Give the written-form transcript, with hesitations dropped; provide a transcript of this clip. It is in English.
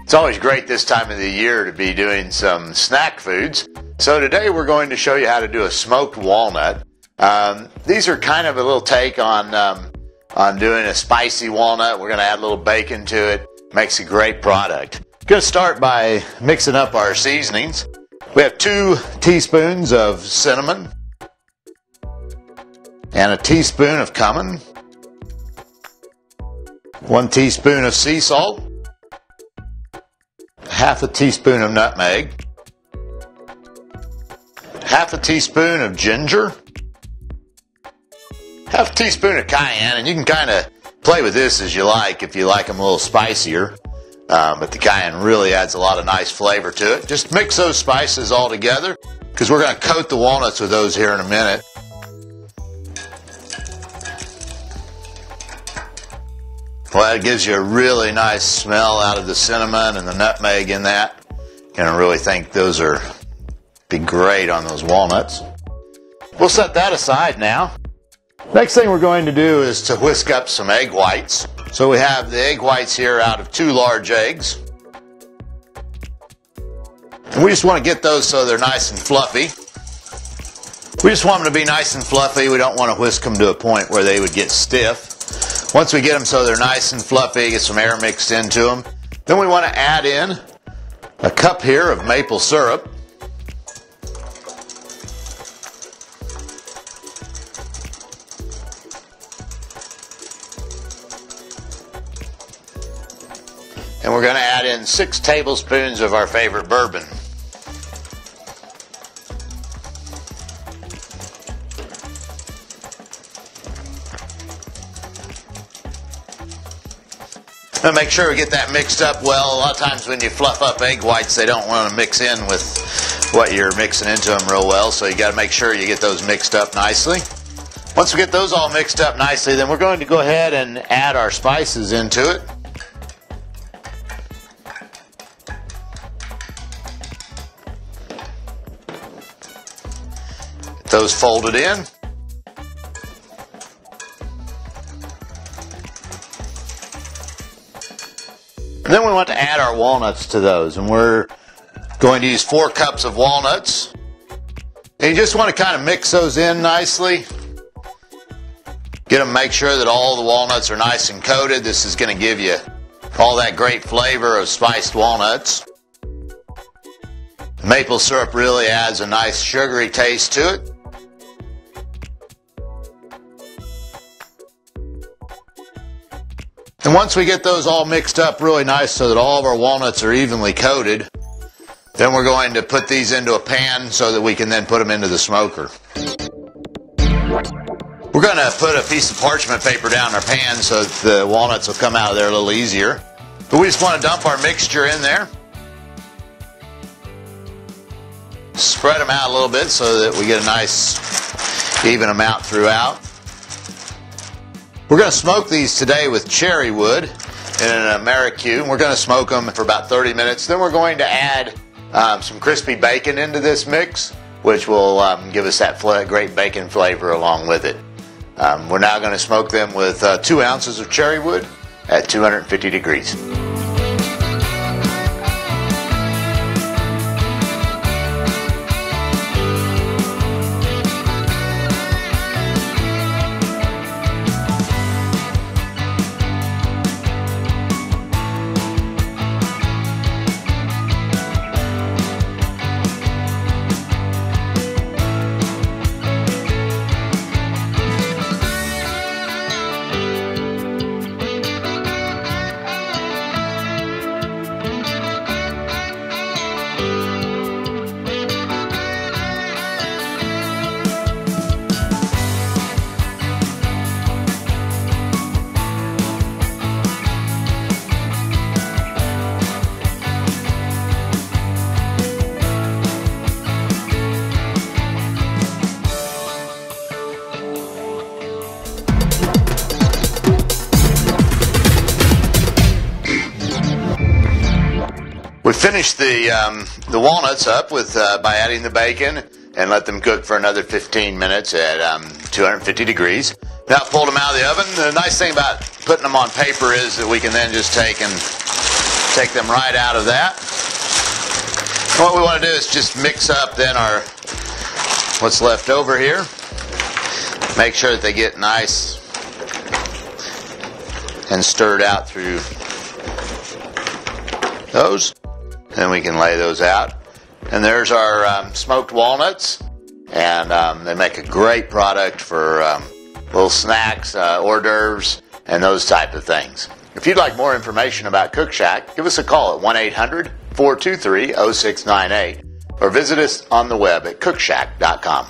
It's always great this time of the year to be doing some snack foods. So today we're going to show you how to do a smoked walnut. These are kind of a little take on doing a spicy walnut. We're going to add a little bacon to it. Makes a great product. Going to start by mixing up our seasonings. We have 2 teaspoons of cinnamon and a teaspoon of cumin, 1 teaspoon of sea salt, half a teaspoon of nutmeg, half a teaspoon of ginger, half a teaspoon of cayenne, and you can kind of play with this as you like if you like them a little spicier, but the cayenne really adds a lot of nice flavor to it. Just mix those spices all together because we're going to coat the walnuts with those here in a minute. Well, it gives you a really nice smell out of the cinnamon and the nutmeg in that. And I really think those are be great on those walnuts. We'll set that aside now. Next thing we're going to do is to whisk up some egg whites. So we have the egg whites here out of 2 large eggs. And we just want to get those so they're nice and fluffy. We just want them to be nice and fluffy. We don't want to whisk them to a point where they would get stiff. Once we get them so they're nice and fluffy, get some air mixed into them, then we want to add in a cup here of maple syrup. And we're going to add in 6 tablespoons of our favorite bourbon. And make sure we get that mixed up well. A lot of times when you fluff up egg whites, they don't want to mix in with what you're mixing into them real well. So you got to make sure you get those mixed up nicely. Once we get those all mixed up nicely, then we're going to go ahead and add our spices into it. Get those folded in. And then we want to add our walnuts to those, and we're going to use 4 cups of walnuts. And you just want to kind of mix those in nicely. Get them, make sure that all the walnuts are nice and coated. This is going to give you all that great flavor of spiced walnuts. Maple syrup really adds a nice sugary taste to it. And once we get those all mixed up really nice so that all of our walnuts are evenly coated, then we're going to put these into a pan so that we can then put them into the smoker. We're going to put a piece of parchment paper down our pan so that the walnuts will come out of there a little easier. But we just want to dump our mixture in there. Spread them out a little bit so that we get a nice even amount throughout. We're going to smoke these today with cherry wood in an Amerique. We're going to smoke them for about 30 minutes. Then we're going to add some crispy bacon into this mix, which will give us that great bacon flavor along with it. We're now going to smoke them with 2 ounces of cherry wood at 250 degrees. We finished the walnuts up with by adding the bacon and let them cook for another 15 minutes at 250 degrees. Now pulled them out of the oven. The nice thing about putting them on paper is that we can then just take and Take them right out of that. What we want to do is just mix up then what's left over here. Make sure that they get nice and stirred out through those. Then we can lay those out. And there's our smoked walnuts. And they make a great product for little snacks, hors d'oeuvres, and those type of things. If you'd like more information about Cookshack, give us a call at 1-800-423-0698 or visit us on the web at cookshack.com.